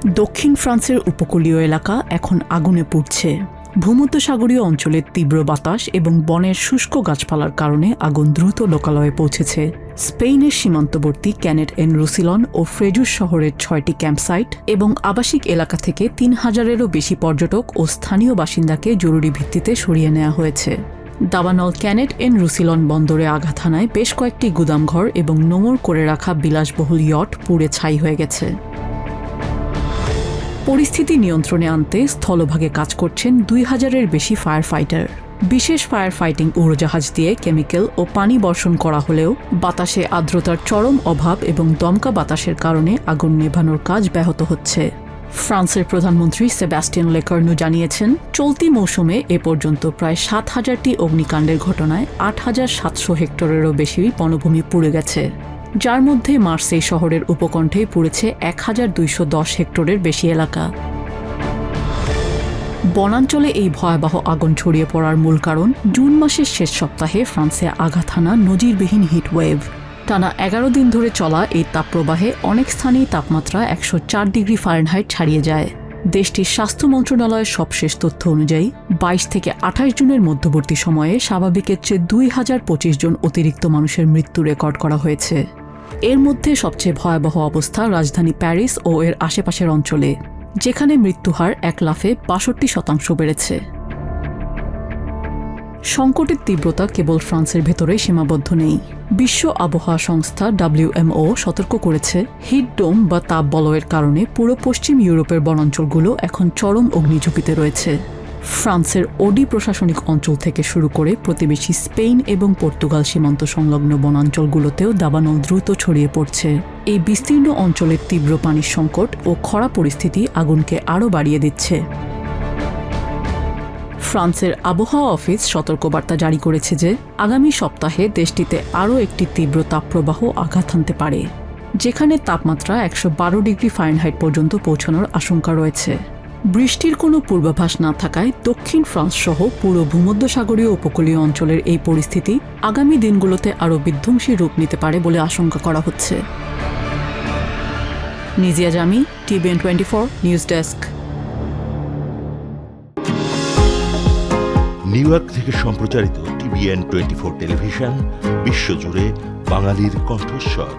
দক্ষিণ ফ্রান্সের উপকূলীয় এলাকা এখন আগুনে পুড়ছে। ভূমধ্যসাগরীয় অঞ্চলের তীব্র বাতাস এবং বনের শুষ্ক গাছপালার কারণে আগুন দ্রুত লোকালয়ে পৌঁছেছে। স্পেনের সীমান্তবর্তী ক্যানেট-এন-রুসিলন ও ফ্রেজুস শহরের 6টি ক্যাম্পসাইট এবং আবাসিক এলাকা থেকে 3000-এরও বেশি পর্যটক ও স্থানীয় বাসিন্দাকে জরুরি ভিত্তিতে সরিয়ে নেওয়া হয়েছে। দাবানল ক্যানেট-এন-রুসিলন বন্দরে আঘাত হানায় বেশ কয়েকটি গুদামঘর এবং নোঙর করে রাখা বিলাসবহুল ইয়ট পুড়ে ছাই হয়ে গেছে। পরিস্থিতি নিয়ন্ত্রণে আনতে স্থলভাগে কাজ করছেন 2000-এর বেশি ফায়ার ফাইটার। বিশেষ ফায়ার ফাইটিং উড়োজাহাজ দিয়ে কেমিক্যাল ও পানি বর্ষণ করা হলেও বাতাসে আর্দ্রতার চরম অভাব এবং দমকা বাতাসের কারণে আগুন নেভানোর কাজ ব্যাহত হচ্ছে। ফ্রান্সের প্রধানমন্ত্রী সেবাস্টিয়ান লেকর্নু জানিয়েছেন, চলতি মৌসুমে এ পর্যন্ত প্রায় 7000টি অগ্নিকাণ্ডের ঘটনায় 8700 হেক্টরেরও বেশি বনভূমি পুড়ে গেছে, যার মধ্যে মার্সেই শহরের উপকণ্ঠে পুড়েছে 1210 হেক্টরের বেশি এলাকা। বনাঞ্চলে এই ভয়াবহ আগুন ছড়িয়ে পড়ার মূল কারণ জুন মাসের শেষ সপ্তাহে ফ্রান্সে আঘাত হানা নজিরবিহীন হিটওয়েভ। টানা 11 দিন ধরে চলা এই তাপপ্রবাহে অনেক স্থানেই তাপমাত্রা 104 ডিগ্রি ফারেনহাইট ছাড়িয়ে যায়। দেশটির স্বাস্থ্য মন্ত্রণালয়ের সবশেষ তথ্য অনুযায়ী 22 থেকে 28 জুনের মধ্যবর্তী সময়ে স্বাভাবিকের চেয়ে 2025 জন অতিরিক্ত মানুষের মৃত্যু রেকর্ড করা হয়েছে। এর মধ্যে সবচেয়ে ভয়াবহ অবস্থা রাজধানী প্যারিস ও এর আশেপাশের অঞ্চলে, যেখানে মৃত্যুহার 1 লাফে 62% বেড়েছে। সংকটের তীব্রতা কেবল ফ্রান্সের ভেতরেই সীমাবদ্ধ নেই। বিশ্ব আবহাওয়া সংস্থা WMO সতর্ক করেছে, হিট ডোম বা তাপ বলয়ের কারণে পুরো পশ্চিম ইউরোপের বনাঞ্চলগুলো এখন চরম অগ্নিঝুঁকিতে রয়েছে। ফ্রান্সের ওডি প্রশাসনিক অঞ্চল থেকে শুরু করে প্রতিবেশী স্পেন এবং পর্তুগাল সীমান্ত সংলগ্ন বনাঞ্চলগুলোতেও দাবানল দ্রুত ছড়িয়ে পড়ছে। এই বিস্তীর্ণ অঞ্চলের তীব্র পানির সংকট ও খরা পরিস্থিতি আগুনকে আরও বাড়িয়ে দিচ্ছে। ফ্রান্সের আবহাওয়া অফিস সতর্কবার্তা জারি করেছে যে আগামী সপ্তাহে দেশটিতে আরও একটি তীব্র তাপপ্রবাহ আঘাত হানতে পারে, যেখানে তাপমাত্রা 112 ডিগ্রি ফারেনহাইট পর্যন্ত পৌঁছানোর আশঙ্কা রয়েছে। বৃষ্টির কোনো পূর্বাভাস না থাকায় দক্ষিণ ফ্রান্স সহ পুরো ভূমধ্যসাগরীয় উপকূলীয় অঞ্চলের এই পরিস্থিতি আগামী দিনগুলোতে আরও বিধ্বংসী রূপ নিতে পারে বলে আশঙ্কা করা হচ্ছে। নিজিয়া জামি, TVN 24 news desk. New York থেকে সম্প্রচারিত TVN 24 টেলিভিশন বিশ্বজুড়ে বাঙালির কণ্ঠস্বর।